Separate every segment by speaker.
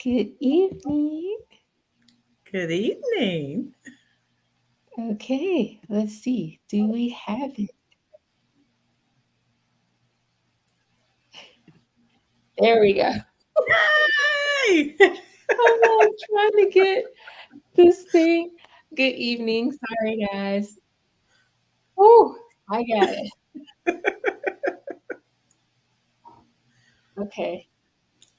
Speaker 1: Good evening.
Speaker 2: Good evening.
Speaker 1: Okay, let's see. Do we have it? There we go.
Speaker 2: Yay!
Speaker 1: I'm trying to get this thing. Good evening. Sorry, guys. Oh, I got it. Okay.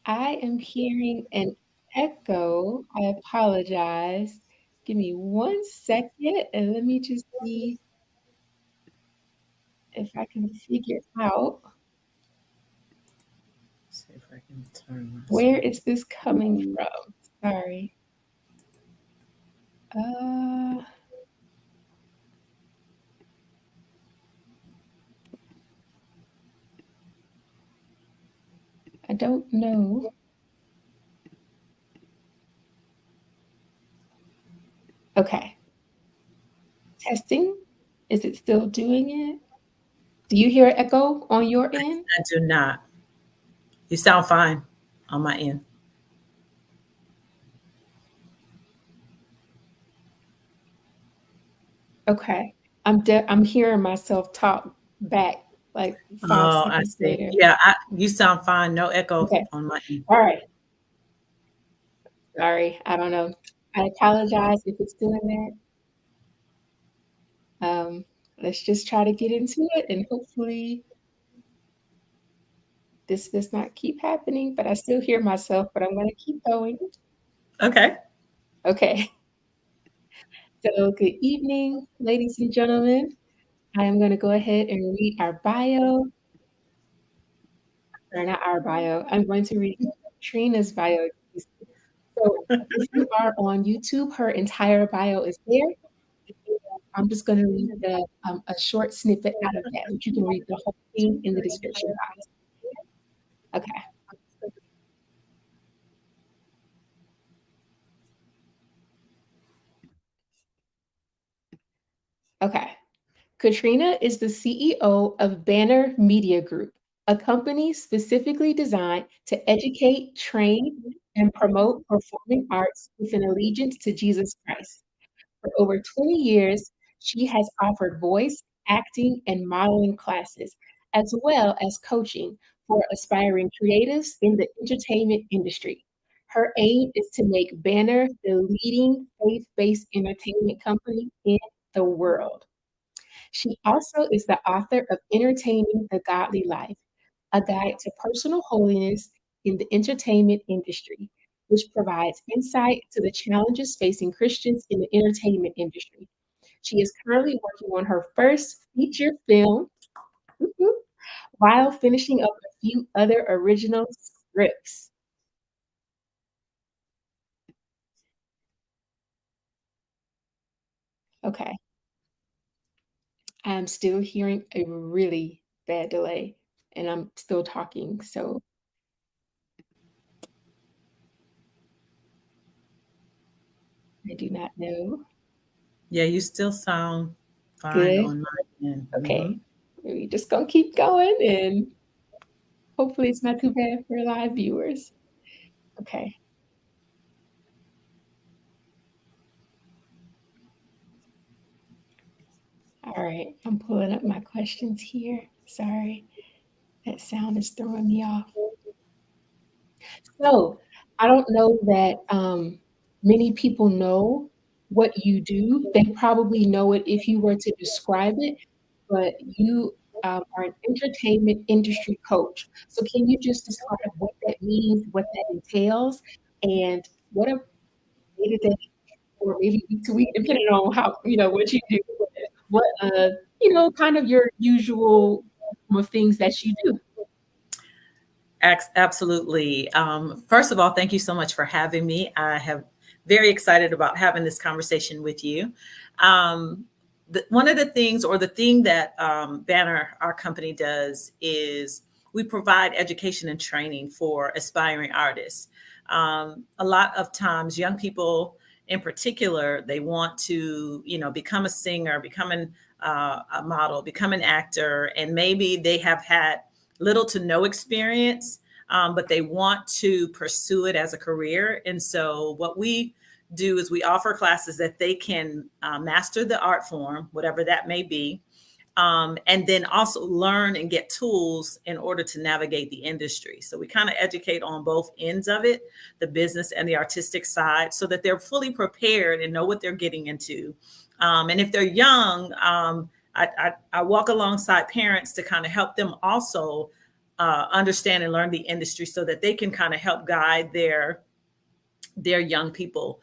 Speaker 1: I am hearing an echo. I apologize. Give me 1 second and let me just see if I can figure out
Speaker 2: See if I can turn
Speaker 1: where
Speaker 2: myself.
Speaker 1: is this coming from. Sorry. Uh, I don't know. Okay. Testing. Is it still doing it? Do you hear echo on your end?
Speaker 2: I do not. You sound fine on my end.
Speaker 1: Okay. I'm hearing myself talk back like 5
Speaker 2: Oh, I
Speaker 1: seconds
Speaker 2: see.
Speaker 1: later.
Speaker 2: Yeah, you sound fine. No echo
Speaker 1: Okay.
Speaker 2: on my end.
Speaker 1: All right. Sorry. I don't know. I apologize if it's doing that. Let's just try to get into it and hopefully this does not keep happening, but I still hear myself, but I'm going to keep going.
Speaker 2: Okay.
Speaker 1: Okay. So, good evening, ladies and gentlemen. I am going to go ahead and read our bio, or not our bio. I'm going to read Trina's bio. So, if you are on YouTube, her entire bio is there. I'm just going to read a short snippet out of that, but you can read the whole thing in the description box. Okay. Okay. Catrina is the CEO of Banner Media Group, a company specifically designed to educate, train, and promote performing arts with an allegiance to Jesus Christ. For over 20 years, she has offered voice, acting, and modeling classes, as well as coaching for aspiring creatives in the entertainment industry. Her aim is to make Banner the leading faith based entertainment company in the world. She also is the author of Entertaining the Godly Life, a guide to personal holiness in the entertainment industry, which provides insight to the challenges facing Christians in the entertainment industry. She is currently working on her first feature film while finishing up a few other original scripts. Okay, I'm still hearing a really bad delay and I'm still talking, so I do not know.
Speaker 2: Yeah, you still sound fine
Speaker 1: Good.
Speaker 2: on my end.
Speaker 1: Okay. We just gonna keep going and hopefully it's not too bad for live viewers. Okay. All right. I'm pulling up my questions here. Sorry. That sound is throwing me off. So I don't know that many people know what you do. They probably know it if you were to describe it, but you are an entertainment industry coach. So can you just describe what that means, what that entails, and what a day-to-day or maybe week to week, depending on how what you do, what kind of your usual of things that you do.
Speaker 2: Absolutely. First of all, thank you so much for having me. I have very excited about having this conversation with you. One of the things, or the thing that Banner, our company, does is we provide education and training for aspiring artists. A lot of times, young people, in particular, they want to, become a singer, become a model, become an actor, and maybe they have had little to no experience but they want to pursue it as a career. And so what we do is we offer classes that they can master the art form, whatever that may be, and then also learn and get tools in order to navigate the industry. So we kind of educate on both ends of it, the business and the artistic side, so that they're fully prepared and know what they're getting into. And if they're young, I walk alongside parents to kind of help them also understand and learn the industry so that they can kind of help guide their young people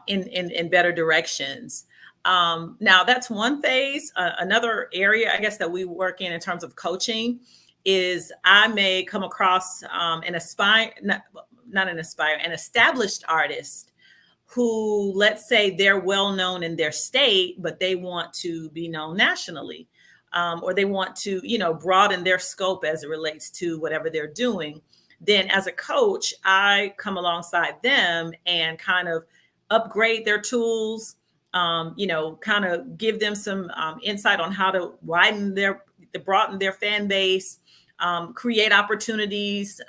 Speaker 2: in better directions. Now that's one phase. Another area, I guess, that we work in terms of coaching is I may come across an established artist who, let's say, they're well known in their state, but they want to be known nationally, or they want to, broaden their scope as it relates to whatever they're doing. Then as a coach, I come alongside them and kind of upgrade their tools, kind of give them some insight on how to broaden their fan base, create opportunities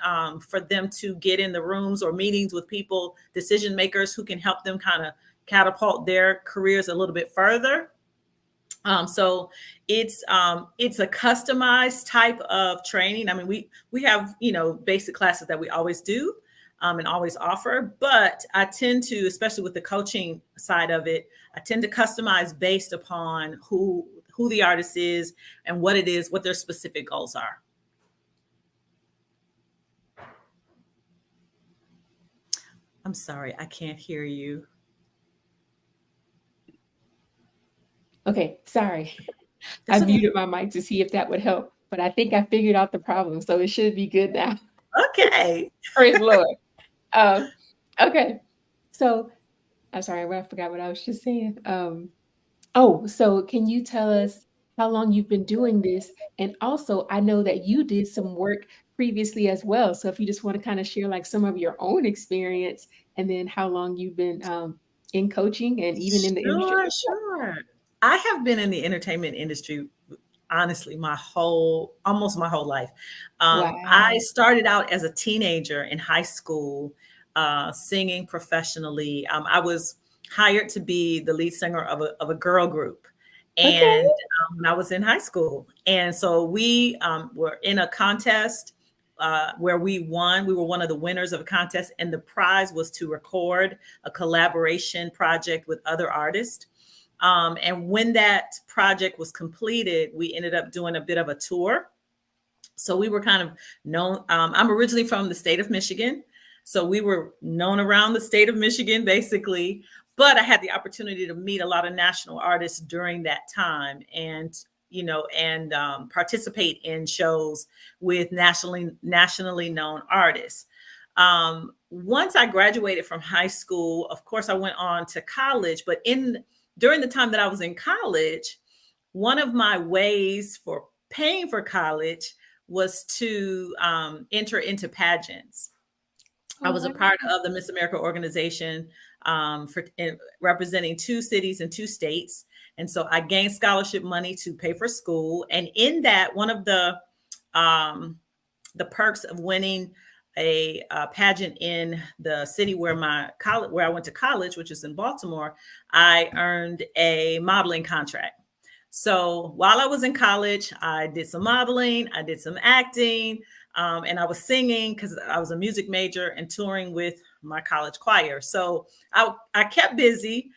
Speaker 2: for them to get in the rooms or meetings with people, decision makers who can help them kind of catapult their careers a little bit further. So it's a customized type of training. I mean, we have, basic classes that we always do and always offer, but I tend to, especially with the coaching side of it, I tend to customize based upon who the artist is and what it is, what their specific goals are. I'm sorry, I can't hear you.
Speaker 1: Okay, sorry. I
Speaker 2: That's okay.
Speaker 1: muted my mic to see if that would help, but I think I figured out the problem, so it should be good now.
Speaker 2: Okay.
Speaker 1: Praise the Lord. Okay. So I'm sorry, I forgot what I was just saying. So can you tell us how long you've been doing this? And also, I know that you did some work previously as well. So if you just want to kind of share like some of your own experience and then how long you've been in coaching and even in the industry.
Speaker 2: Sure. I have been in the entertainment industry, honestly, almost my whole life.
Speaker 1: Wow.
Speaker 2: I started out as a teenager in high school, singing professionally. I was hired to be the lead singer of a girl group.
Speaker 1: Okay.
Speaker 2: And when I was in high school. And so we were in a contest where we won. We were one of the winners of a contest. And the prize was to record a collaboration project with other artists. And when that project was completed, we ended up doing a bit of a tour. So we were kind of known. I'm originally from the state of Michigan. So we were known around the state of Michigan, basically. But I had the opportunity to meet a lot of national artists during that time and, participate in shows with nationally known artists. Once I graduated from high school, of course, I went on to college. But during the time that I was in college, one of my ways for paying for college was to enter into pageants. I was a part of the Miss America organization representing 2 cities and 2 states. And so I gained scholarship money to pay for school. And in that, one of the perks of winning a pageant in the city where I went to college, which is in Baltimore, I earned a modeling contract. So while I was in college, I did some modeling, I did some acting, and I was singing because I was a music major and touring with my college choir. So I kept busy,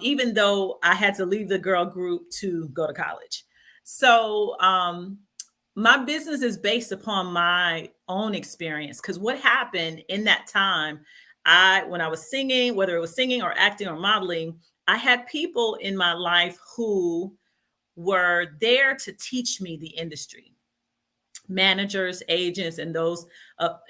Speaker 2: even though I had to leave the girl group to go to college. So my business is based upon my own experience, because what happened in that time, when I was singing, whether it was singing or acting or modeling, I had people in my life who were there to teach me the industry. Managers, agents, and those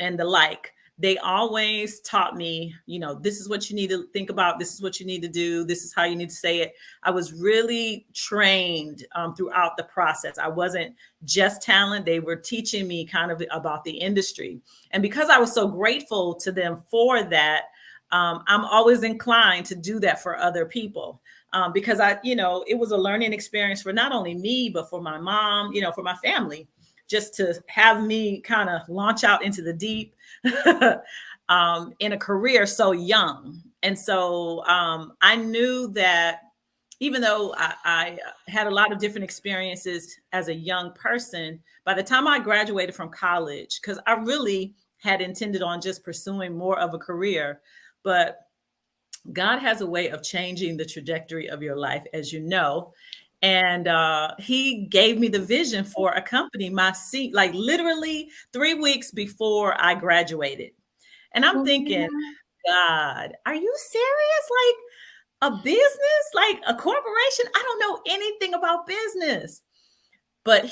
Speaker 2: and the like. They always taught me, this is what you need to think about. This is what you need to do. This is how you need to say it. I was really trained throughout the process. I wasn't just talent. They were teaching me kind of about the industry. And because I was so grateful to them for that, I'm always inclined to do that for other people. Because it was a learning experience for not only me, but for my mom, for my family, just to have me kind of launch out into the deep in a career so young. And so I knew that even though I had a lot of different experiences as a young person, by the time I graduated from college, because I really had intended on just pursuing more of a career, but God has a way of changing the trajectory of your life, as you know. And he gave me the vision for a company, my seat, like literally 3 weeks before I graduated. And I'm
Speaker 1: Oh,
Speaker 2: thinking,
Speaker 1: wow.
Speaker 2: God, are you serious? Like a business, like a corporation? I don't know anything about business. But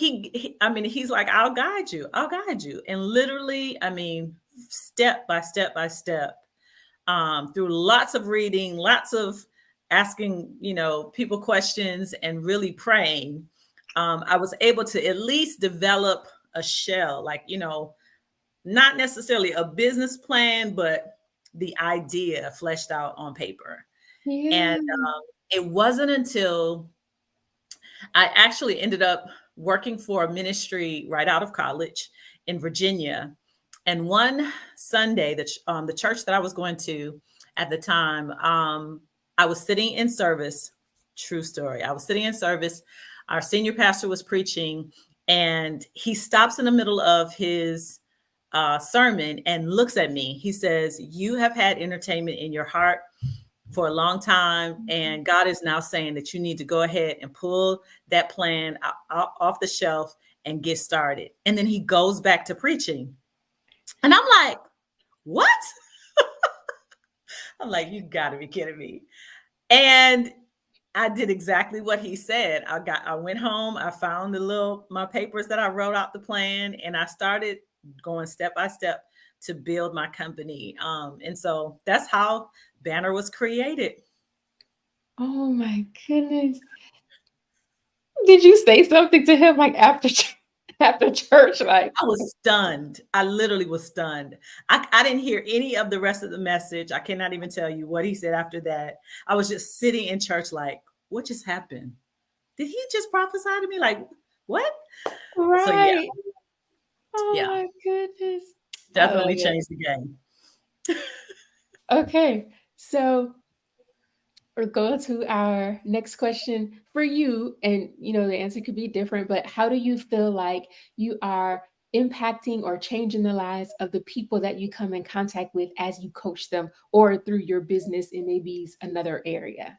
Speaker 2: I mean, he's like, I'll guide you. I'll guide you. And literally, I mean, step by step by step, through lots of reading, lots of asking, people questions and really praying, I was able to at least develop a shell, like, not necessarily a business plan, but the idea fleshed out on paper. And
Speaker 1: Yeah.
Speaker 2: it wasn't until I actually ended up working for a ministry right out of college in Virginia. And one Sunday, the church that I was going to at the time, I was sitting in service. True story. I was sitting in service. Our senior pastor was preaching, and he stops in the middle of his sermon and looks at me. He says, "You have had entertainment in your heart for a long time, and God is now saying that you need to go ahead and pull that plan off the shelf and get started." And then he goes back to preaching. And I'm like, what? I'm like, you got to be kidding me. And I did exactly what he said. I went home, I found my papers that I wrote out the plan, and I started going step by step to build my company. And so that's how Banner was created.
Speaker 1: Oh my goodness. Did you say something to him, like, after after church? Like,
Speaker 2: I was stunned. I literally was stunned. I didn't hear any of the rest of the message. I cannot even tell you what he said after that. I was just sitting in church like, what just happened? Did he just prophesy to me? Like, what? So yeah,
Speaker 1: right. Oh
Speaker 2: yeah,
Speaker 1: my goodness. I love
Speaker 2: definitely
Speaker 1: it.
Speaker 2: changed the game.
Speaker 1: Okay. So we're going to our next question for you. And, the answer could be different, but how do you feel like you are impacting or changing the lives of the people that you come in contact with as you coach them or through your business in maybe another area?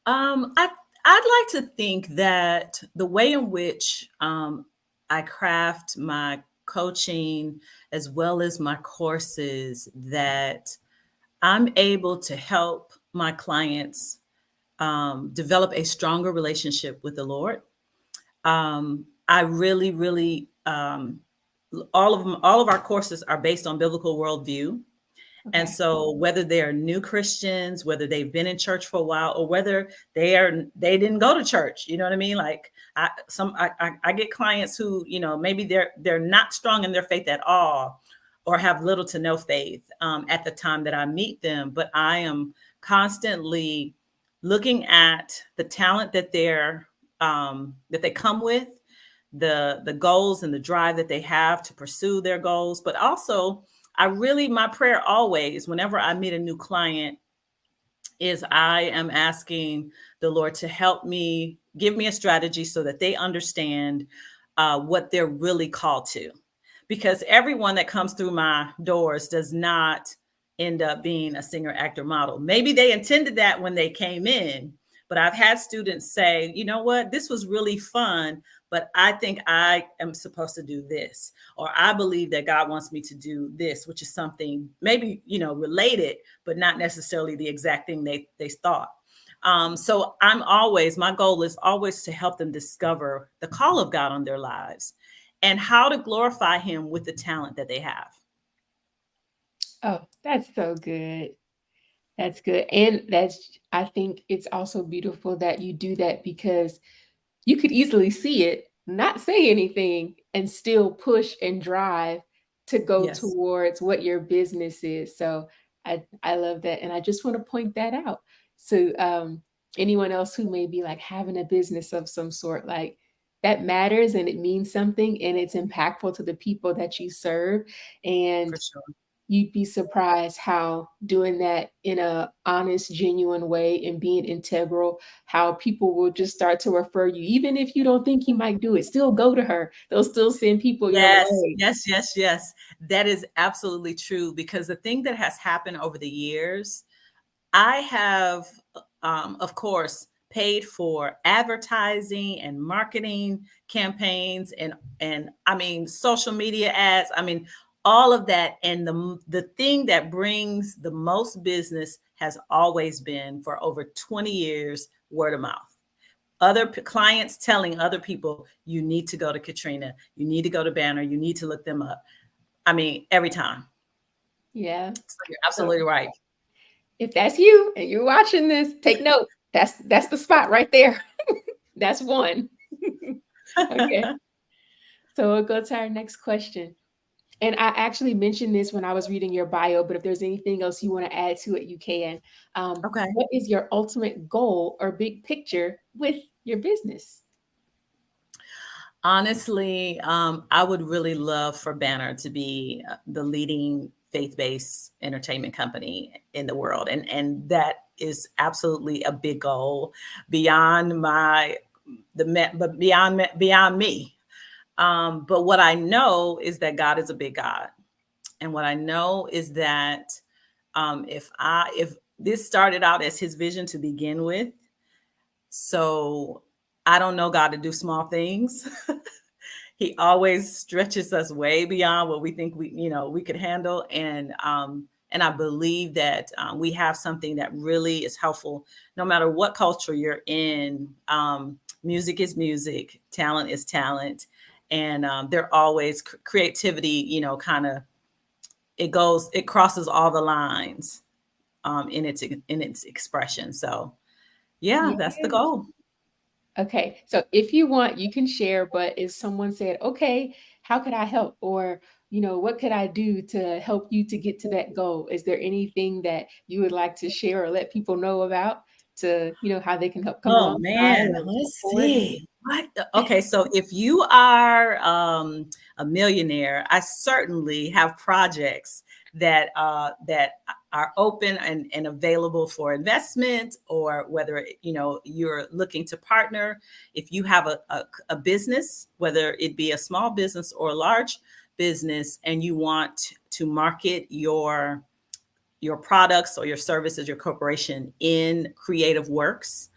Speaker 2: I'd like to think that the way in which I craft my coaching as well as my courses, that I'm able to help my clients develop a stronger relationship with the Lord. I really, really, all of our courses are based on biblical worldview. And
Speaker 1: Okay.
Speaker 2: so whether they're new Christians, whether they've been in church for a while, or whether they didn't go to church, you know what I mean? Like I get clients who, maybe they're not strong in their faith at all, or have little to no faith at the time that I meet them. But I am constantly looking at the talent that they come with, the goals and the drive that they have to pursue their goals, but also my prayer always, whenever I meet a new client, is I am asking the Lord to help me, give me a strategy so that they understand what they're really called to. Because everyone that comes through my doors does not end up being a singer, actor, model. Maybe they intended that when they came in, but I've had students say, you know what, this was really fun, but I think I am supposed to do this, or I believe that God wants me to do this, which is something maybe, related, but not necessarily the exact thing they thought. So my goal is always to help them discover the call of God on their lives and how to glorify him with the talent that they have.
Speaker 1: Oh, that's so good. That's good. And I think it's also beautiful that you do that because you could easily see it, not say anything, and still push and drive to go
Speaker 2: Yes.
Speaker 1: towards what your business is. So I love that, and I just want to point that out. So anyone else who may be like having a business of some sort, like that matters and it means something and it's impactful to the people that you serve.
Speaker 2: For
Speaker 1: And
Speaker 2: sure.
Speaker 1: you'd be surprised how doing that in a honest, genuine way and being integral, how people will just start to refer you. Even if you don't think you might do it, still go to her. They'll still send people your
Speaker 2: Yes,
Speaker 1: way.
Speaker 2: yes, yes, yes. That is absolutely true because the thing that has happened over the years, I have, of course, paid for advertising and marketing campaigns and I mean social media ads. I mean all of that. And the thing that brings the most business has always been for over 20 years word of mouth. Other clients telling other people, you need to go to Catrina, you need to go to Banner, you need to look them up. I mean, every time.
Speaker 1: Yeah.
Speaker 2: So you're
Speaker 1: So
Speaker 2: absolutely right.
Speaker 1: if that's you and you're watching this, take note. That's the spot right there. That's one. Okay. So we'll go to our next question. And I actually mentioned this when I was reading your bio, but if there's anything else you want to add to it, you can.
Speaker 2: Okay.
Speaker 1: What is your ultimate goal or big picture with your business?
Speaker 2: Honestly, I would really love for Banner to be the leading faith-based entertainment company in the world, and that is absolutely a big goal beyond but beyond me. But what I know is that God is a big God, and what I know is that if this started out as His vision to begin with, so I don't know God to do small things. He always stretches us way beyond what we think we could handle, and I believe that we have something that really is helpful no matter what culture you're in. Music is music, talent is talent, and they're always creativity, kind of it crosses all the lines in its expression. So yeah, that's the
Speaker 1: Yeah.
Speaker 2: goal.
Speaker 1: Okay. So if you want, you can share, but if someone said, okay, how could I help? Or, what could I do to help you to get to that goal? Is there anything that you would like to share or let people know about to, how they can help come
Speaker 2: Oh
Speaker 1: alongside
Speaker 2: man,
Speaker 1: or
Speaker 2: let's
Speaker 1: support?
Speaker 2: see. Okay, so if you are a millionaire, I certainly have projects that are open and available for investment, or whether you're looking to partner. If you have a business, whether it be a small business or a large business, and you want to market your products or your services, your corporation in creative works.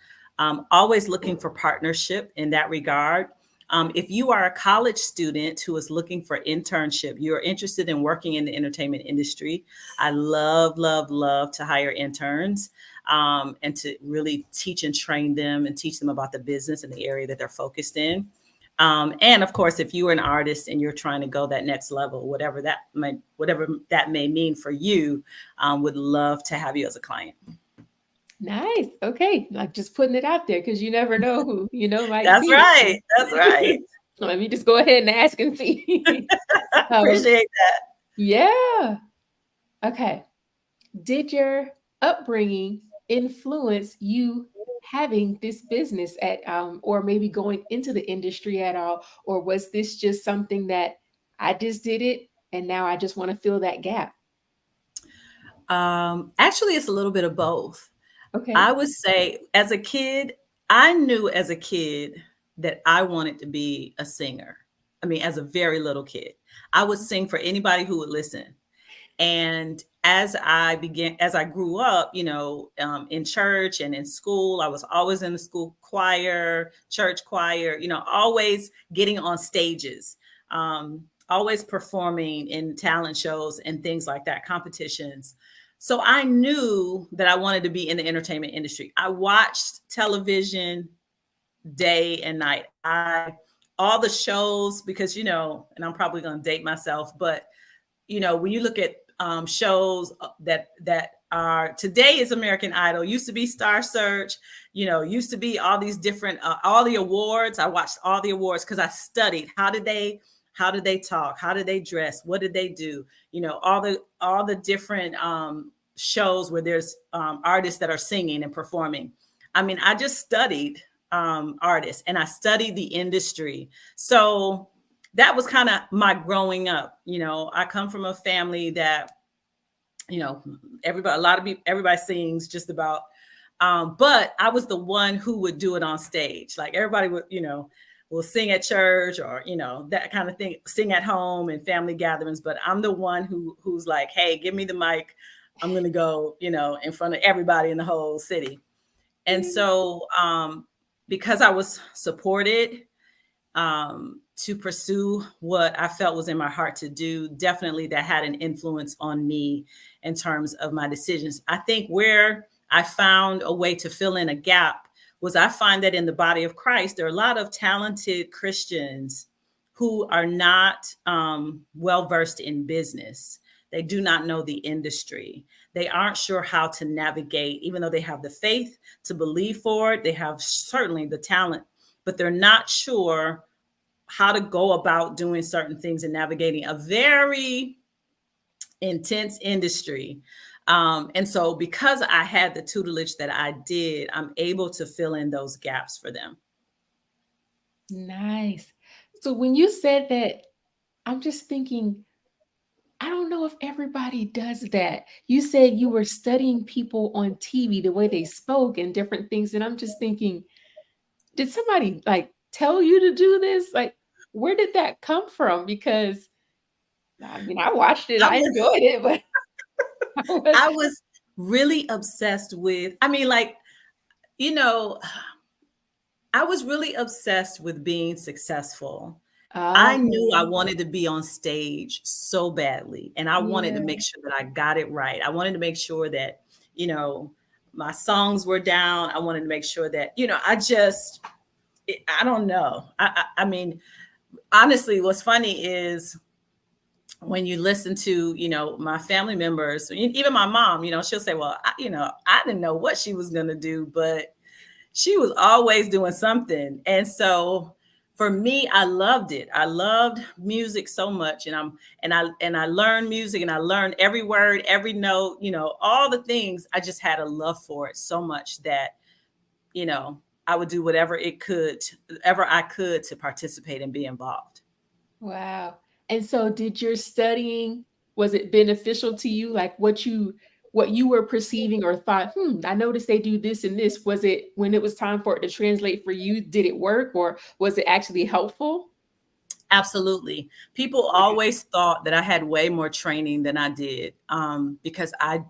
Speaker 2: Always looking for partnership in that regard. If you are a college student who is looking for internship, you're interested in working in the entertainment industry, I love, love, love to hire interns and to really teach and train them and teach them about the business and the area that they're focused in. And of course, if you're an artist and you're trying to go that next level, whatever that may mean for you, would love to have you as a client.
Speaker 1: Nice. Okay. Like just putting it out there because you never know who, might
Speaker 2: That's
Speaker 1: see it.
Speaker 2: right. That's right.
Speaker 1: Let me just go ahead and ask and see. um,
Speaker 2: Appreciate that.
Speaker 1: yeah. Okay. Did your upbringing influence you having this business or maybe going into the industry at all? Or was this just something that I just did it and now I just want to fill that gap?
Speaker 2: Actually, it's a little bit of both. I
Speaker 1: Okay.
Speaker 2: would say as a kid, I knew as a kid that I wanted to be a singer. I mean, as a very little kid, I would sing for anybody who would listen. And as I grew up, in church and in school, I was always in the school choir, church choir, always getting on stages, always performing in talent shows and things like that, competitions. So I knew that I wanted to be in the entertainment industry. I watched television day and night. All the shows, because, and I'm probably going to date myself, but when you look at shows that are today is American Idol, used to be Star Search, used to be all these different all the awards. I watched all the awards because I studied how did they talk, how did they dress, what did they do, all the different shows where there's artists that are singing and performing. I mean, I just studied artist, and I studied the industry. So that was kind of my growing up. I come from a family that, everybody, a lot of people, everybody sings just about. But I was the one who would do it on stage. Like everybody would, will sing at church, or, that kind of thing, sing at home and family gatherings. But I'm the one who's like, hey, give me the mic. I'm going to go, in front of everybody in the whole city. And so, because I was supported, to pursue what I felt was in my heart to do, definitely that had an influence on me in terms of my decisions. I think where I found a way to fill in a gap was, I find that in the body of Christ, there are a lot of talented Christians who are not well versed in business. They do not know the industry. They aren't sure how to navigate, even though they have the faith to believe for it. They have certainly the talent, but they're not sure how to go about doing certain things and navigating a very intense industry. And so because I had the tutelage that I did, I'm able to fill in those gaps for them.
Speaker 1: Nice. So when you said that, I'm just thinking, I don't know if everybody does that. You said you were studying people on TV, the way they spoke and different things. And I'm just thinking, did somebody like tell you to do this? Like, where did that come from? Because I mean, I watched it,
Speaker 2: I
Speaker 1: I
Speaker 2: was,
Speaker 1: enjoyed it, but I was,
Speaker 2: I was really obsessed with, I mean, like, you know, I was really obsessed with being successful. I knew I
Speaker 1: okay.
Speaker 2: wanted to be on stage so badly, and I wanted to
Speaker 1: Yeah.
Speaker 2: make sure that I got it right. I wanted to make sure that, you know, my songs were down. I wanted to make sure that, I don't know. I mean, honestly, what's funny is when you listen to, my family members, even my mom, she'll say, well, I didn't know what she was going to do, but she was always doing something. And so for me, I loved it. I loved music so much. And I learned music, and I learned every word, every note, all the things. I just had a love for it so much that, I would do whatever I could to participate and be involved.
Speaker 1: Wow. And so did your studying, was it beneficial to you? Like what you were perceiving or thought, I noticed they do this and this. Was it when it was time for it to translate for you, did it work or was it actually helpful?
Speaker 2: Absolutely. People
Speaker 1: Okay.
Speaker 2: always thought that I had way more training than I did, because I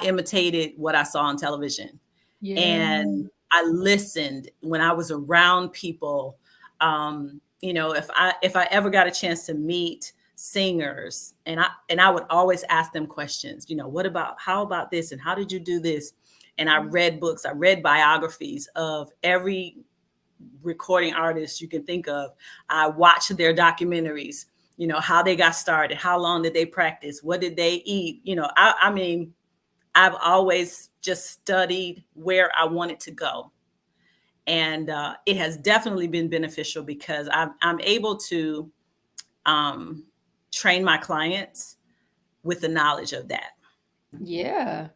Speaker 2: imitated what I saw on television,
Speaker 1: Yeah.
Speaker 2: and I listened when I was around people. If I ever got a chance to meet singers, and I would always ask them questions. How about this, and how did you do this? And I read books, I read biographies of every recording artists you can think of. I watched their documentaries, how they got started, how long did they practice, what did they eat. I mean, I've always just studied where I wanted to go. And it has definitely been beneficial because I'm able to um, train my clients with the knowledge of that.
Speaker 1: Yeah.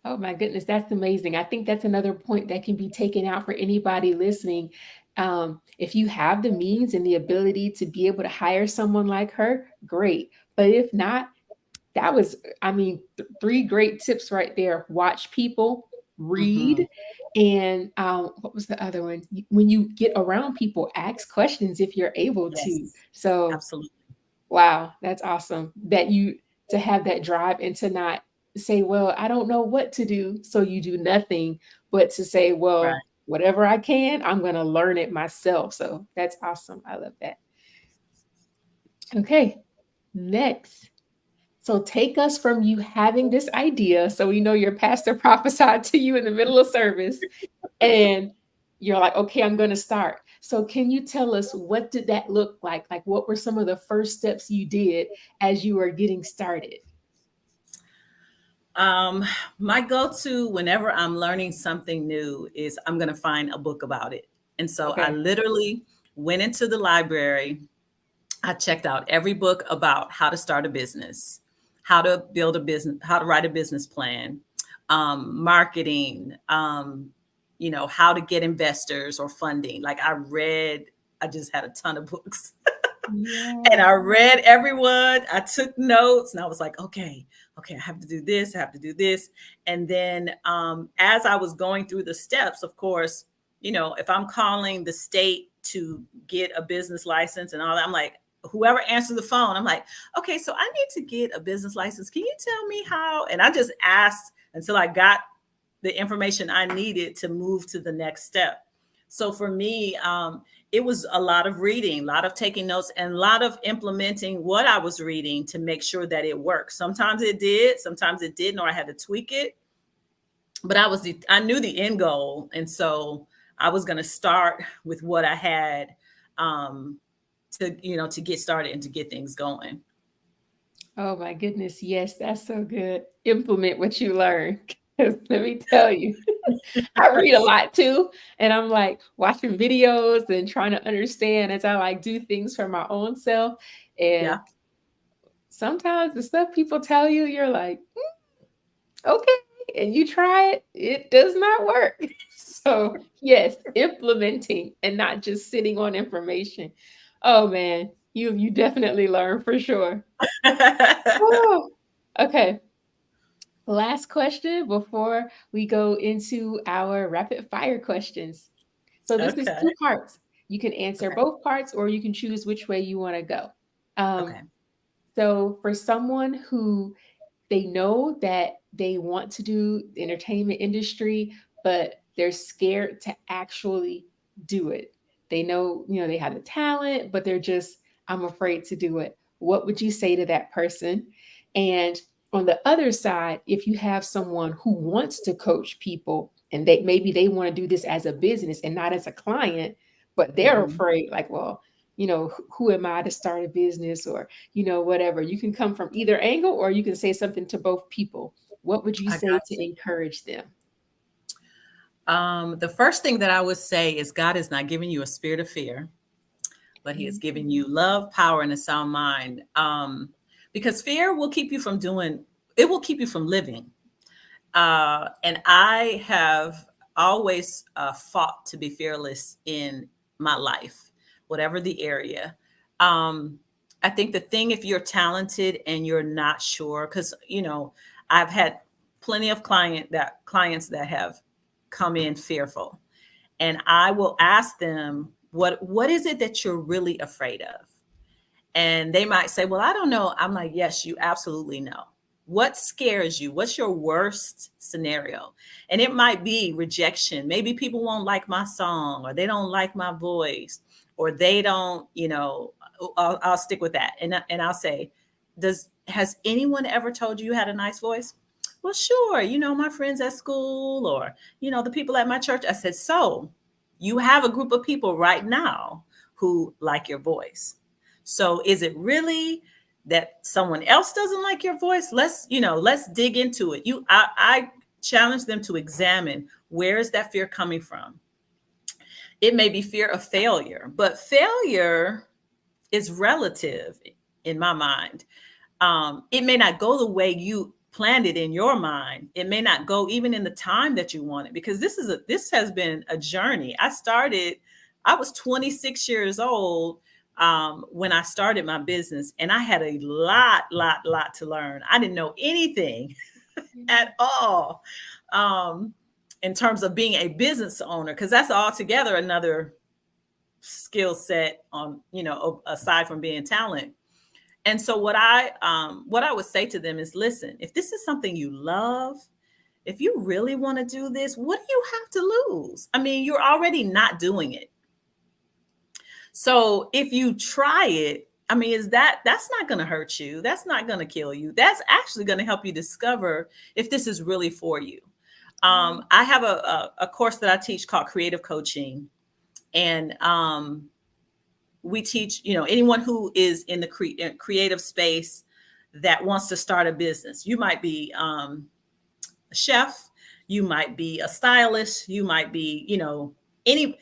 Speaker 1: Oh my goodness, that's amazing. I think that's another point that can be taken out for anybody listening. If you have the means and the ability to be able to hire someone like her, great. But if not, that was, I mean, three great tips right there. Watch people,
Speaker 2: Hmm.
Speaker 1: read, and what was the other one? When you get around people, ask questions if you're able to.
Speaker 2: Yes,
Speaker 1: So
Speaker 2: absolutely.
Speaker 1: wow, that's awesome that you to have that drive and to not say, "Well, I don't know what to do," so you do nothing, but to say,
Speaker 2: Right.
Speaker 1: "Well, whatever I can, I'm gonna learn it myself." So that's awesome. I love that. Okay, next. So take us from you having this idea, so we know your pastor prophesied to you in the middle of service, and you're like, "Okay, I'm gonna start." So can you tell us what did that look like? Like, what were some of the first steps you did as you were getting started?
Speaker 2: Um, my go-to whenever I'm learning something new is I'm going to find a book about it. And so I
Speaker 1: Okay.
Speaker 2: literally went into the library. I checked out every book about how to start a business, how to build a business, how to write a business plan, marketing, how to get investors or funding. Like I just had a ton of books. And
Speaker 1: Yeah.
Speaker 2: I read everyone. I took notes and I was like, okay, I have to do this. I have to do this. And then as I was going through the steps, of course, if I'm calling the state to get a business license and all that, I'm like, whoever answers the phone, I'm like, okay, so I need to get a business license. Can you tell me how? And I just asked until I got the information I needed to move to the next step. So for me, it was a lot of reading, a lot of taking notes, and a lot of implementing what I was reading to make sure that it worked. Sometimes it did, sometimes it didn't, or I had to tweak it. But I knew the end goal, and so I was going to start with what I had to get started and to get things going.
Speaker 1: Oh my goodness. Yes, that's so good. Implement what you learn. 'Cause let me tell you, I read a lot too. And I'm like watching videos and trying to understand as I like do things for my own self. And
Speaker 2: Yeah.
Speaker 1: sometimes the stuff people tell you, you're like, okay. And you try it, it does not work. So, yes, implementing and not just sitting on information. Oh man, you definitely learn for sure. Oh, okay. Last question before we go into our rapid fire questions. So this is
Speaker 2: Okay.
Speaker 1: two parts. You can answer
Speaker 2: Okay.
Speaker 1: both parts or you can choose which way you want to go. Um,
Speaker 2: Okay.
Speaker 1: so for someone who they know that they want to do the entertainment industry, but they're scared to actually do it. They know, they have the talent, but they're just, I'm afraid to do it. What would you say to that person? And on the other side, if you have someone who wants to coach people and they maybe they want to do this as a business and not as a client, but they're
Speaker 2: Mhm.
Speaker 1: afraid, like, well, who am I to start a business or whatever. You can come from either angle or you can say something to both people. What would you
Speaker 2: I
Speaker 1: say
Speaker 2: got
Speaker 1: to
Speaker 2: you.
Speaker 1: encourage them?
Speaker 2: The first thing that I would say is God is not giving you a spirit of fear, but He is
Speaker 1: Amen.
Speaker 2: giving you love, power, and a sound mind. Because fear will keep you from doing, it will keep you from living. And I have always fought to be fearless in my life, whatever the area. Um, I think the thing, if you're talented and you're not sure, because I've had plenty of clients that have come in fearful, and I will ask them, what is it that you're really afraid of? And they might say, well, I don't know. I'm like, yes, you absolutely know. What scares you? What's your worst scenario? And it might be rejection. Maybe people won't like my song, or they don't like my voice, or they don't, I'll stick with that. And I'll say, has anyone ever told you you had a nice voice? Well, sure. My friends at school, or, the people at my church. I said, so you have a group of people right now who like your voice. So is it really that someone else doesn't like your voice? Let's dig into it. I challenge them to examine, where is that fear coming from? It may be fear of failure, but failure is relative in my mind. It may not go the way you planned it in your mind. It may not go even in the time that you want it, because this has been a journey. I was 26 years old when I started my business, and I had a lot to learn. I didn't know anything at all um, in terms of being a business owner, because that's altogether another skill set aside from being talent. And so what I would say to them is, listen, if this is something you love, if you really want to do this, what do you have to lose? I mean, you're already not doing it. So if you try it, I mean, that's not going to hurt you. That's not going to kill you. That's actually going to help you discover if this is really for you. I have a course that I teach called creative coaching. And we teach, anyone who is in the creative space that wants to start a business. You might be a chef, you might be a stylist, you might be, any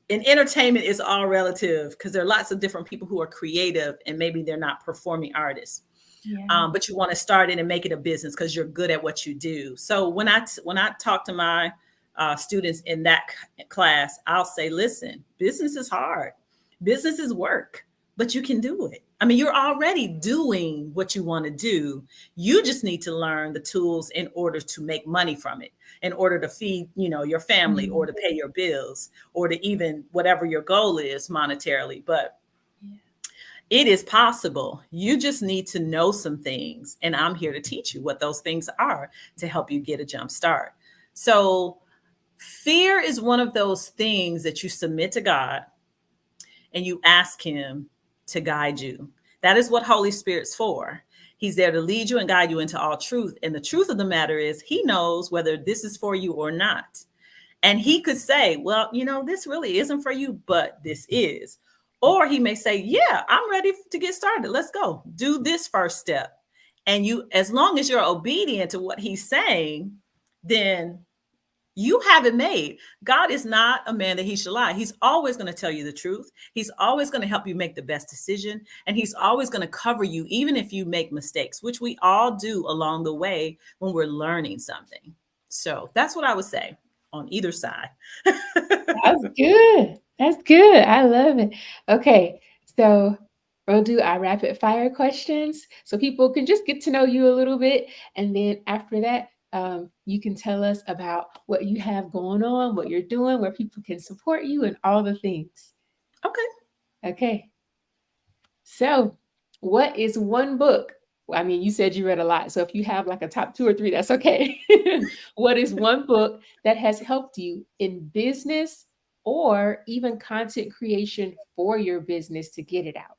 Speaker 2: in entertainment is all relative, because there are lots of different people who are creative and maybe they're not performing artists.
Speaker 1: Yeah.
Speaker 2: But you want to start it and make it a business because you're good at what you do. So when I talk to my students in that class, I'll say, listen, business is hard. Business is work, but you can do it. I mean, you're already doing what you want to do. You just need to learn the tools in order to make money from it, in order to feed, your family, or
Speaker 1: Mhm.
Speaker 2: to pay your bills, or to even whatever your goal is monetarily. But
Speaker 1: Yeah.
Speaker 2: it is possible. You just need to know some things. And I'm here to teach you what those things are to help you get a jump start. So, fear is one of those things that you submit to God and you ask Him to guide you. That is what Holy Spirit's for. He's there to lead you and guide you into all truth. And the truth of the matter is, He knows whether this is for you or not. And He could say, well, this really isn't for you, but this is. Or He may say, yeah, I'm ready to get started. Let's go. Do this first step. And as long as you're obedient to what He's saying, then you have it made. God is not a man that He should lie. He's always going to tell you the truth. He's always going to help you make the best decision. And He's always going to cover you, even if you make mistakes, which we all do along the way when we're learning something. So that's what I would say on either side.
Speaker 1: That's good. That's good. I love it. Okay, so we'll do our rapid fire questions so people can just get to know you a little bit. And then after that, you can tell us about what you have going on, what you're doing, where people can support you, and all the things.
Speaker 2: Okay.
Speaker 1: Okay, so what is one book? I mean, you said you read a lot. So if you have like a top two or three, that's okay. What is one book that has helped you in business or even content creation for your business to get it out?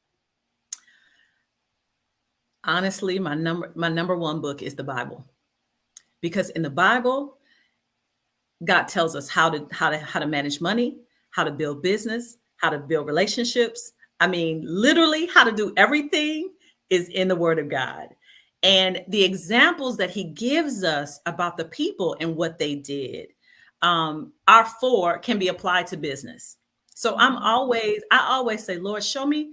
Speaker 2: Honestly, my number one book is the Bible, because in the Bible, God tells us how to manage money, how to build business, how to build relationships. I mean, literally how to do everything is in the Word of God. And the examples that He gives us about the people and what they did are for can be applied to business. So
Speaker 1: Mhm.
Speaker 2: I always say, Lord, show me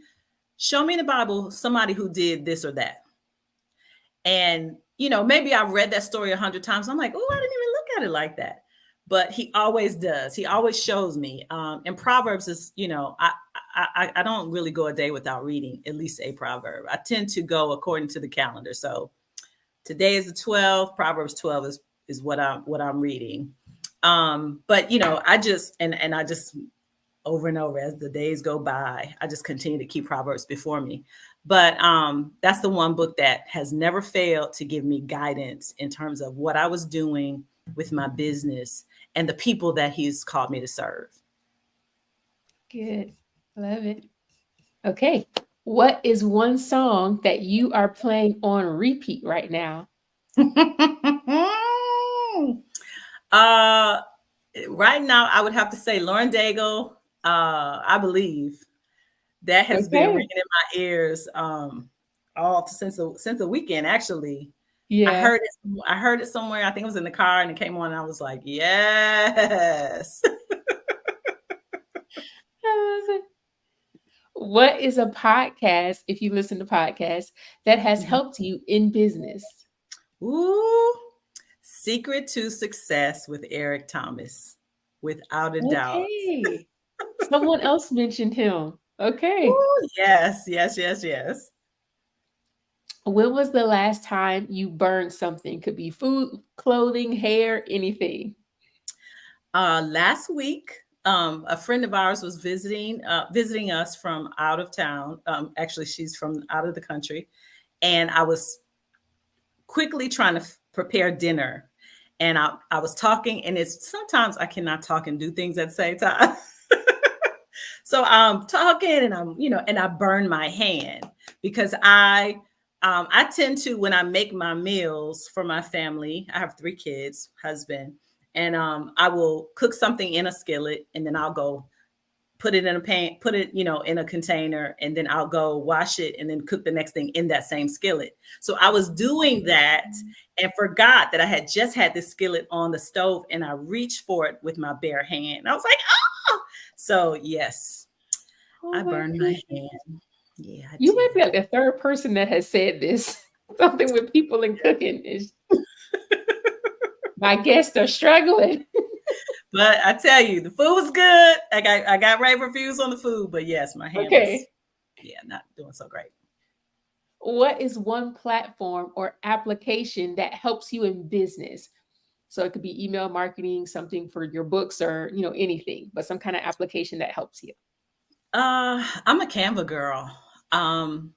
Speaker 2: in the Bible somebody who did this or that. And, maybe I've read that story 100 times. I'm like, oh, I didn't even look at it like that. But He always does. He always shows me. And Proverbs is, I don't really go a day without reading at least a proverb. I tend to go according to the calendar. So today is the 12th. Proverbs 12 is what I'm reading. But I just over and over as the days go by, I just continue to keep Proverbs before me. But that's the one book that has never failed to give me guidance in terms of what I was doing with my business and the people that He's called me to serve.
Speaker 1: Good. Love it. Okay. What is one song that you are playing on repeat right now?
Speaker 2: uh, right now, I would have to say Lauren Daigle. I believe that has been
Speaker 1: Okay.
Speaker 2: ringing in my ears all since the weekend. Actually, I
Speaker 1: Yeah.
Speaker 2: heard it. I heard it somewhere. I think it was in the car, and it came on. And I was like, yes.
Speaker 1: I love it. What is a podcast, if you listen to podcasts, that has
Speaker 2: Mhm.
Speaker 1: helped you in business?
Speaker 2: Ooh, Secret to Success with Eric Thomas, without a doubt.
Speaker 1: Okay. Someone else mentioned him. Okay.
Speaker 2: Ooh, yes, yes, yes, yes.
Speaker 1: When was the last time you burned something? Could be food, clothing, hair, anything.
Speaker 2: Last week, a friend of ours was visiting us from out of town. Actually, she's from out of the country, and I was quickly trying to prepare dinner. And I was talking, and it's sometimes I cannot talk and do things at the same time. So I'm talking, and and I burn my hand because I tend to, when I make my meals for my family, I have 3 kids, husband, and I will cook something in a skillet, and then I'll go put it in a pan, put it, in a container, and then I'll go wash it and then cook the next thing in that same skillet. So I was doing that and forgot that I had just had this skillet on the stove, and I reached for it with my bare hand. I was like, oh, so yes,
Speaker 1: Oh
Speaker 2: I
Speaker 1: my
Speaker 2: burned my
Speaker 1: goodness.
Speaker 2: hand. Yeah, I
Speaker 1: You might be
Speaker 2: did.
Speaker 1: like the third person that has said this. Something with people in cooking is my guests are struggling.
Speaker 2: But I tell you, the food was good. I got rave reviews on the food, but yes, my hand was,
Speaker 1: Okay.
Speaker 2: yeah, not doing so great.
Speaker 1: What is one platform or application that helps you in business? So it could be email marketing, something for your books or, anything, but some kind of application that helps you.
Speaker 2: I'm a Canva girl. Um,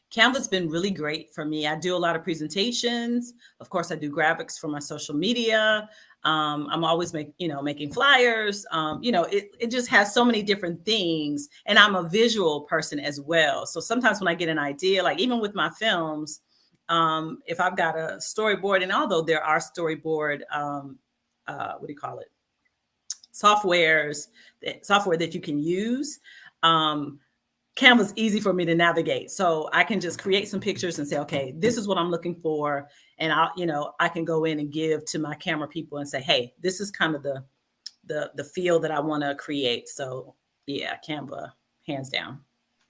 Speaker 2: Canva's been really great for me. I do a lot of presentations. Of course, I do graphics for my social media. I'm always making flyers. It just has so many different things. And I'm a visual person as well. So sometimes when I get an idea, like even with my films, if I've got a storyboard, and although there are storyboard, what do you call it? Softwares, software that you can use. Um, Canva's easy for me to navigate. So I can just create some pictures and say, okay, this is what I'm looking for. And I can go in and give to my camera people and say, hey, this is kind of the feel that I want to create. So yeah, Canva, hands down.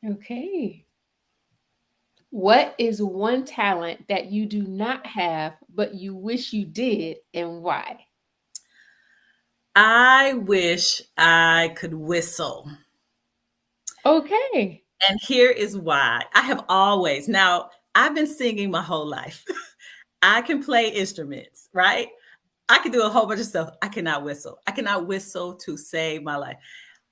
Speaker 1: Okay. What is one talent that you do not have, but you wish you did, and why?
Speaker 2: I wish I could whistle.
Speaker 1: Okay.
Speaker 2: And here is why. I have always, now I've been singing my whole life. I can play instruments, right? I can do a whole bunch of stuff. I cannot whistle. I cannot whistle to save my life.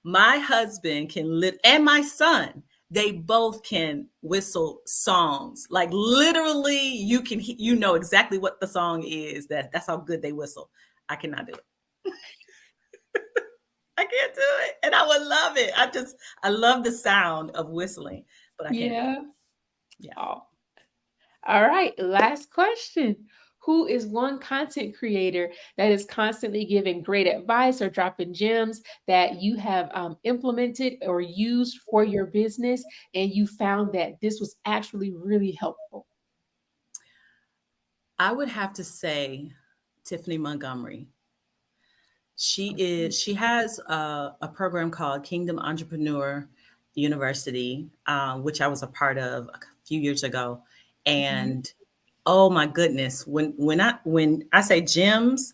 Speaker 2: My husband can and my son, they both can whistle songs. Like literally, you know exactly what the song is. That's how good they whistle. I cannot do it. I can't do it, and I would love it. I love the sound of whistling, but I can't do it.
Speaker 1: Yeah.
Speaker 2: Yeah.
Speaker 1: Oh. All right. Last question. Who is one content creator that is constantly giving great advice or dropping gems that you have implemented or used for your business, and you found that this was actually really helpful?
Speaker 2: I would have to say Tiffany Montgomery. She has a program called Kingdom Entrepreneur University, which I was a part of a few years ago.
Speaker 1: Mhm.
Speaker 2: And oh my goodness, when I say gems,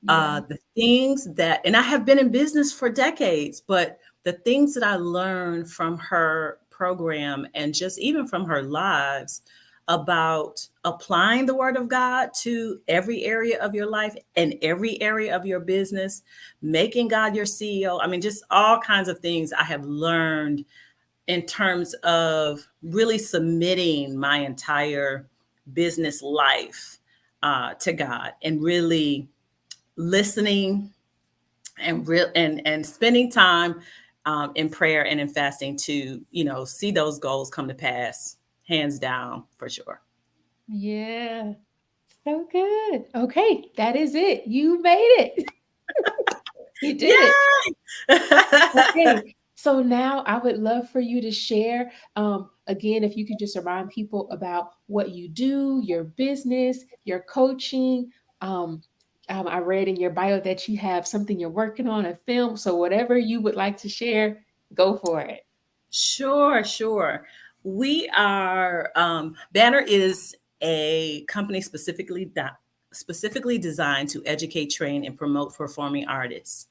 Speaker 1: Yeah.
Speaker 2: the things that, and I have been in business for decades, but the things that I learned from her program and just even from her lives about applying the word of God to every area of your life and every area of your business, making God your CEO. I mean, just all kinds of things I have learned in terms of really submitting my entire business life to God and really listening and spending time in prayer and in fasting to see those goals come to pass, hands down for sure.
Speaker 1: Yeah. So good. Okay. That is it. You made it. You did it.
Speaker 2: Yeah.
Speaker 1: Okay. So now I would love for you to share, again, if you could just remind people about what you do, your business, your coaching. Um, I read in your bio that you have something you're working on, a film. So whatever you would like to share, go for it.
Speaker 2: Sure, sure. We are Banner is a company specifically designed to educate, train, and promote performing artists.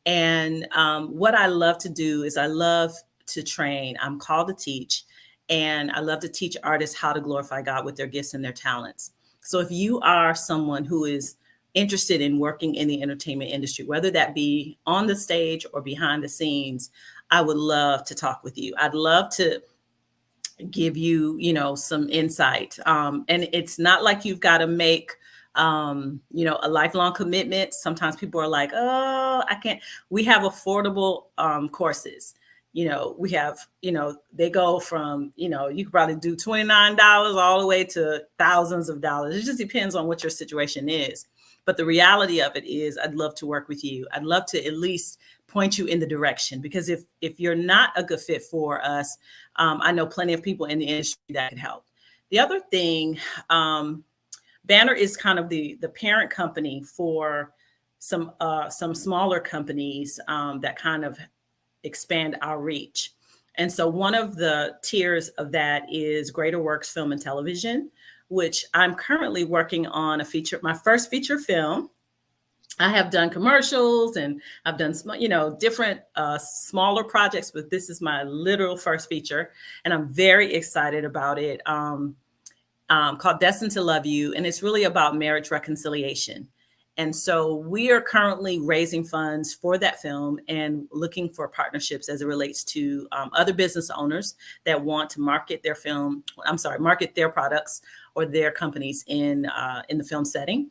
Speaker 2: And what I love to do is I love to train. I'm called to teach, and I love to teach artists how to glorify God with their gifts and their talents. So if you are someone who is interested in working in the entertainment industry, whether that be on the stage or behind the scenes, I would love to talk with you. I'd love to give you, some insight. And it's not like you've got to make, a lifelong commitment. Sometimes people are like, oh, I can't. We have affordable courses. We have, they go from, you could probably do $29 all the way to thousands of dollars. It just depends on what your situation is. But the reality of it is, I'd love to work with you. I'd love to at least point you in the direction, because if you're not a good fit for us, I know plenty of people in the industry that could help. The other thing, Banner is kind of the parent company for some smaller companies that kind of expand our reach. And so one of the tiers of that is Greater Works Film and Television, which I'm currently working on my first feature film. I have done commercials and I've done, different smaller projects, but this is my literal first feature, and I'm very excited about it. Called Destined to Love You, and it's really about marriage reconciliation. And so we are currently raising funds for that film and looking for partnerships as it relates to other business owners that want to market their film. I'm sorry, market their products or their companies in the film setting.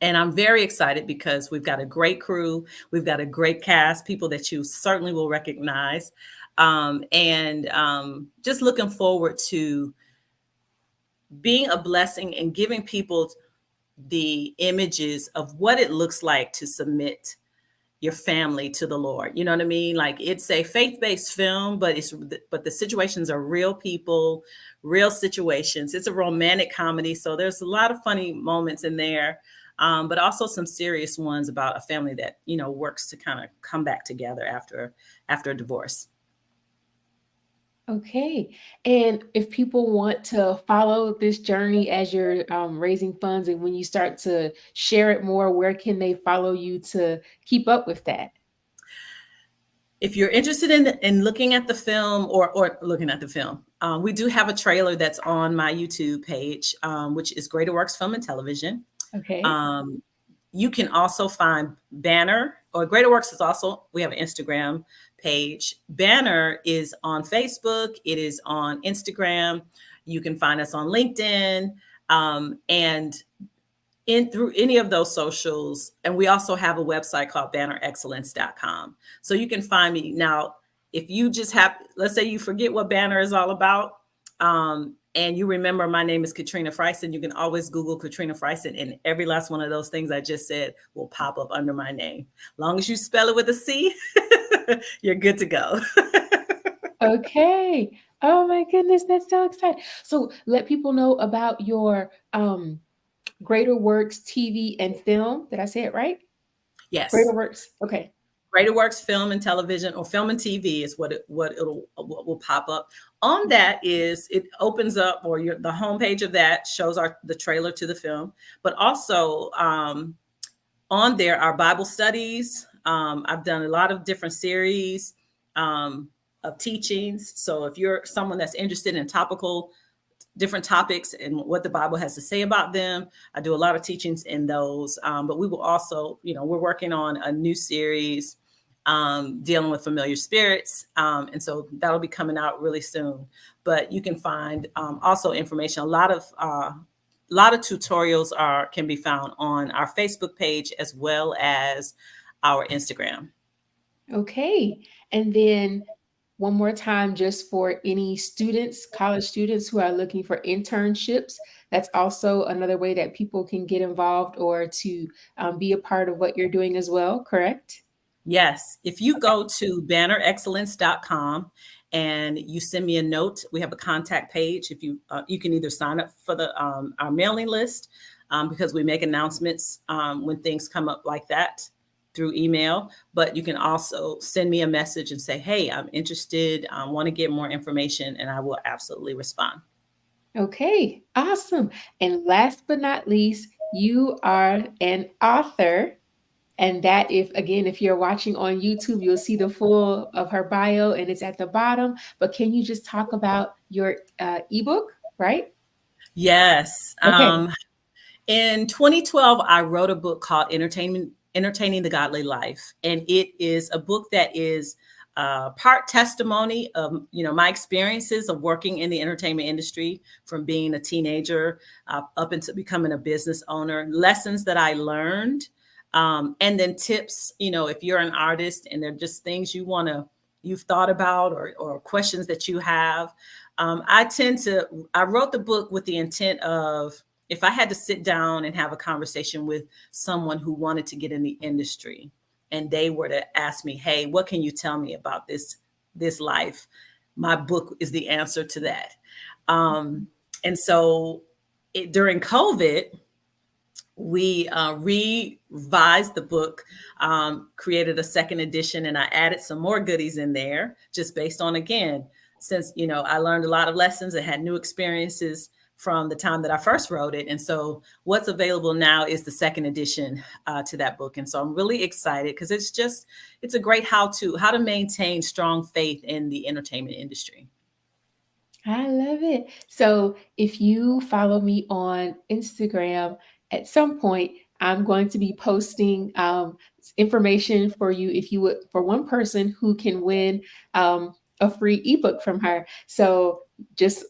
Speaker 2: And I'm very excited because we've got a great crew, we've got a great cast, people that you certainly will recognize, and just looking forward to being a blessing and giving people the images of what it looks like to submit your family to the Lord. You know what I mean? Like, it's a faith-based film, but the situations are real people, real situations. It's a romantic comedy, so there's a lot of funny moments in there, but also some serious ones about a family that works to kind of come back together after a divorce.
Speaker 1: Okay. And if people want to follow this journey as you're raising funds and when you start to share it more, where can they follow you to keep up with that?
Speaker 2: If you're interested in looking at the film or looking at the film, we do have a trailer that's on my YouTube page, which is Greater Works Film and Television.
Speaker 1: Okay.
Speaker 2: Um, you can also find Banner, or Greater Works is also, we have an Instagram page. Banner is on Facebook. It is on Instagram. You can find us on LinkedIn. And in through any of those socials. And we also have a website called bannerexcellence.com. So you can find me. Now, if you just have, let's say you forget what Banner is all about, and you remember my name is Catrina Frison, you can always Google Catrina Frison, and every last one of those things I just said will pop up under my name. Long as you spell it with a C, you're good to go.
Speaker 1: Okay. Oh my goodness, that's so exciting. So let people know about your Greater Works TV and film. Did I say it right? Greater
Speaker 2: Yes.
Speaker 1: Works. Okay.
Speaker 2: Greater Works Film and Television, or Film and TV is what will pop up. On that is, it opens up, or the homepage of that shows the trailer to the film, but also on there are Bible studies. I've done a lot of different series of teachings. So if you're someone that's interested in different topics and what the Bible has to say about them, I do a lot of teachings in those. But we will also, we're working on a new series dealing with familiar spirits. And so that'll be coming out really soon. But you can find also information. A lot of tutorials can be found on our Facebook page as well as our Instagram.
Speaker 1: Okay. And then one more time, just for any students, college students who are looking for internships, that's also another way that people can get involved or to be a part of what you're doing as well, correct?
Speaker 2: Yes. If you
Speaker 1: Okay.
Speaker 2: go to bannerexcellence.com and you send me a note, we have a contact page. If you can either sign up for our mailing list, because we make announcements when things come up like that through email, but you can also send me a message and say, hey, I'm interested, I want to get more information, and I will absolutely respond.
Speaker 1: Okay, awesome. And last but not least, you are an author. And that, if you're watching on YouTube, you'll see the full of her bio and it's at the bottom. But can you just talk about your ebook, right?
Speaker 2: Yes.
Speaker 1: Okay.
Speaker 2: In 2012, I wrote a book called Entertaining the Godly Life. And it is a book that is part testimony of, my experiences of working in the entertainment industry, from being a teenager up into becoming a business owner, lessons that I learned, and then tips, if you're an artist and they're just things you've thought about, or questions that you have. I wrote the book with the intent of, if I had to sit down and have a conversation with someone who wanted to get in the industry and they were to ask me, hey, what can you tell me about this life? My book is the answer to that. And so during COVID, we revised the book, created a second edition, and I added some more goodies in there, just based on, again, since I learned a lot of lessons and had new experiences from the time that I first wrote it. And so what's available now is the second edition to that book. And so I'm really excited because it's a great how to maintain strong faith in the entertainment industry.
Speaker 1: I love it. So if you follow me on Instagram, at some point, I'm going to be posting information for you if you would, for one person who can win a free ebook from her. So just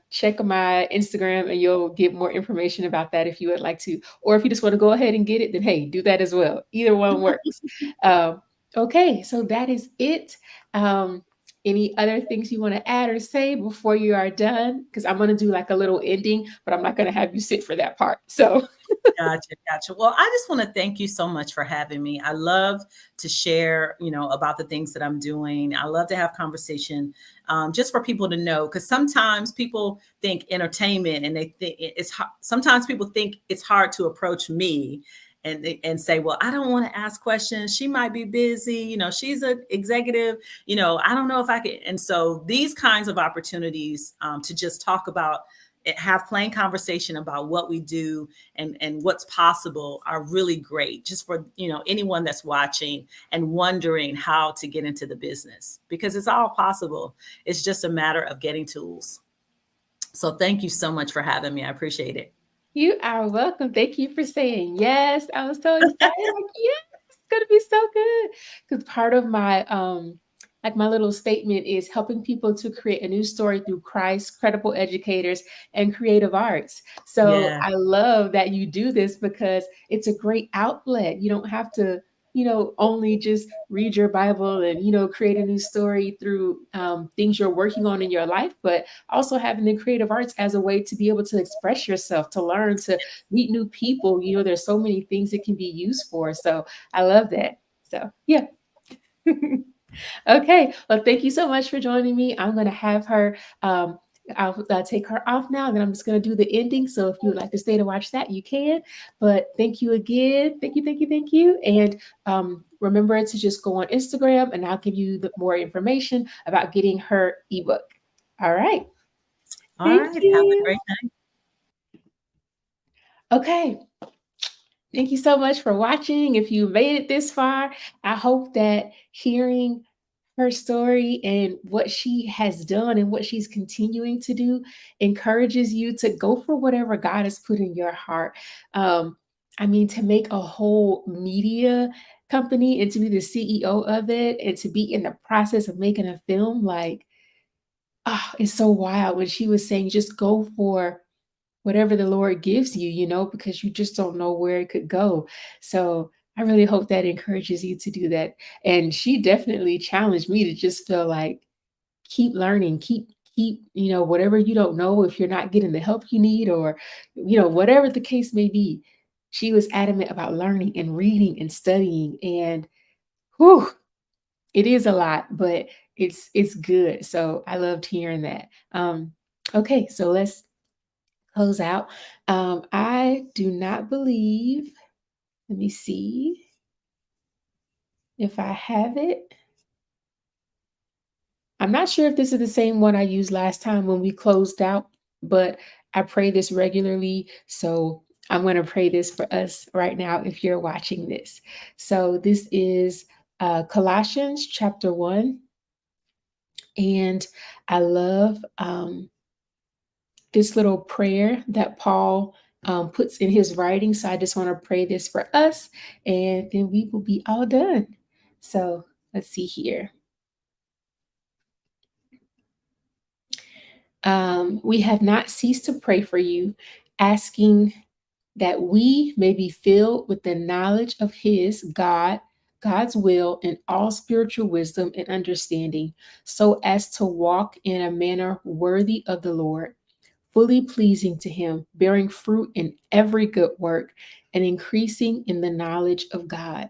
Speaker 1: check my Instagram and you'll get more information about that if you would like to. Or if you just want to go ahead and get it, then hey, do that as well. Either one works. Um, okay, so that is it. Um, any other things you want to add or say before you are done? Because I'm going to do like a little ending, but I'm not going to have you sit for that part. So,
Speaker 2: Gotcha, gotcha. Well, I just want to thank you so much for having me. I love to share, about the things that I'm doing. I love to have conversation, just for people to know, because sometimes people think entertainment, and they think sometimes people think it's hard to approach me and say, well, I don't want to ask questions. She might be busy. She's an executive. I don't know if I can. And so these kinds of opportunities, to just talk about have plain conversation about what we do and what's possible are really great, just for anyone that's watching and wondering how to get into the business, because it's all possible. It's just a matter of getting tools. So thank you so much for having me. I appreciate it.
Speaker 1: you are welcome. Thank you for saying yes. I was so excited. Like, yes, it's gonna be so good. Because part of my like my little statement is helping people to create a new story through Christ, credible educators, and creative arts. So
Speaker 2: Yeah.
Speaker 1: I love that you do this because it's a great outlet. You don't have to, only just read your Bible and, create a new story through things you're working on in your life, but also having the creative arts as a way to be able to express yourself, to learn, to meet new people. There's so many things it can be used for. So I love that. So yeah. Okay. Well, thank you so much for joining me. I'm going to have her, I'll take her off now. Then I'm just going to do the ending. So if you would like to stay to watch that, you can. But thank you again. Thank you, thank you, thank you. And remember to just go on Instagram and I'll give you more information about getting her ebook. All right.
Speaker 2: All
Speaker 1: Thank
Speaker 2: right. Have a
Speaker 1: you.
Speaker 2: great night.
Speaker 1: Okay. Thank you so much for watching. If you made it this far, I hope that hearing her story and what she has done and what she's continuing to do encourages you to go for whatever God has put in your heart. I mean, to make a whole media company and to be the CEO of it and to be in the process of making a film, like, it's so wild. When she was saying, just go for whatever the Lord gives you, because you just don't know where it could go. So I really hope that encourages you to do that. And she definitely challenged me to just feel like keep learning, keep, whatever you don't know, if you're not getting the help you need or, whatever the case may be. She was adamant about learning and reading and studying. And whew, it is a lot, but it's good. So I loved hearing that. Okay, so let's close out. I do not believe, let me see if I have it. I'm not sure if this is the same one I used last time when we closed out, but I pray this regularly. So I'm going to pray this for us right now if you're watching this. So this is Colossians chapter 1. And I love this little prayer that Paul puts in his writing. So I just want to pray this for us, and then we will be all done. So let's see here. We have not ceased to pray for you, asking that we may be filled with the knowledge of God's will, and all spiritual wisdom and understanding, so as to walk in a manner worthy of the Lord, fully pleasing to Him, bearing fruit in every good work, and increasing in the knowledge of God,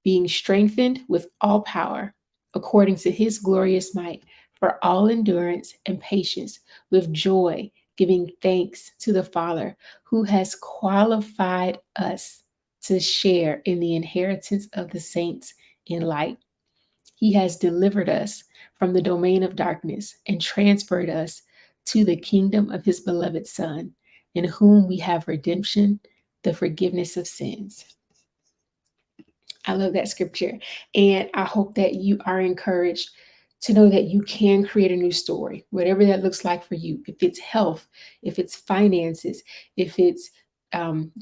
Speaker 1: being strengthened with all power, according to His glorious might, for all endurance and patience, with joy, giving thanks to the Father, who has qualified us to share in the inheritance of the saints in light. He has delivered us from the domain of darkness and transferred us to the kingdom of his beloved Son, in whom we have redemption, the forgiveness of sins. I love that scripture. And I hope that you are encouraged to know that you can create a new story, whatever that looks like for you. If it's health, if it's finances, if it's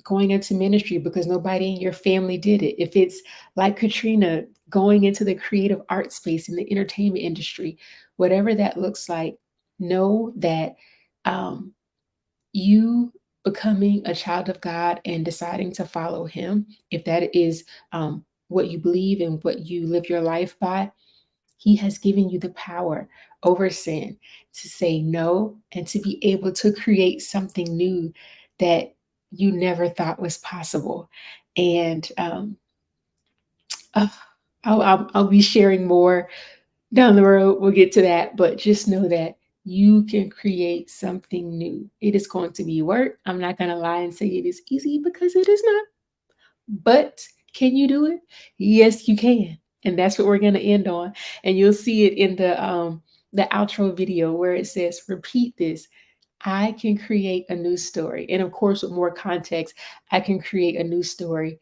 Speaker 1: going into ministry because nobody in your family did it, if it's like Catrina, going into the creative art space in the entertainment industry, whatever that looks like, know that um, you becoming a child of God and deciding to follow Him, if that is what you believe and what you live your life by, He has given you the power over sin to say no and to be able to create something new that you never thought was possible. And uh, I'll be sharing more down the road. We'll get to that, but just know that you can create something new. It is going to be work. I'm not going to lie and say it is easy because it is not. But can you do it? Yes, you can. And that's what we're going to end on. And you'll see it in the outro video where it says, repeat this. I can create a new story. And of course, with more context, I can create a new story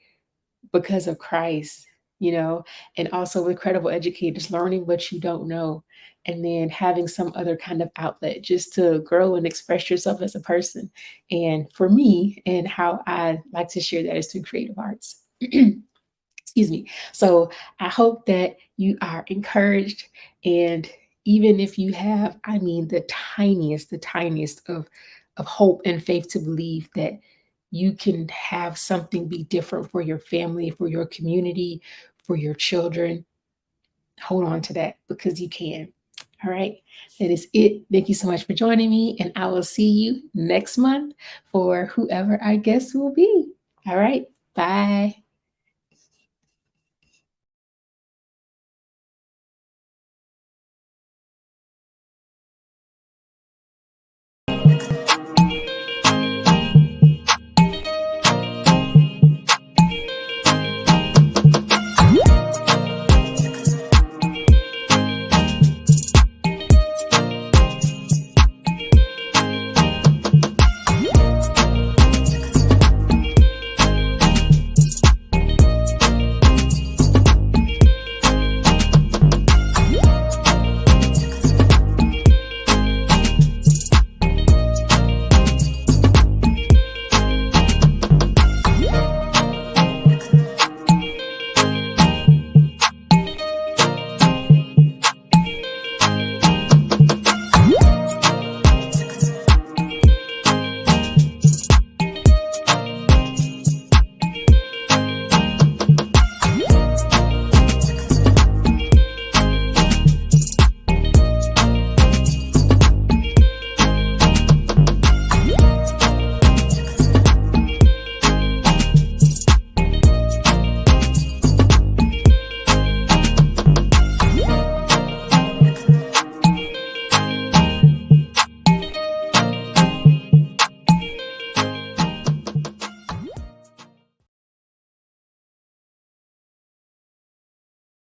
Speaker 1: because of Christ, and also with credible educators, learning what you don't know, and then having some other kind of outlet just to grow and express yourself as a person. And for me, and how I like to share that is through creative arts. Excuse me. So I hope that you are encouraged. And even if you have, I mean, the tiniest of hope and faith to believe that you can have something be different for your family, for your community, for your children, hold on to that because you can. All right. That is it. Thank you so much for joining me. And I will see you next month for whoever our guest will be. All right. Bye.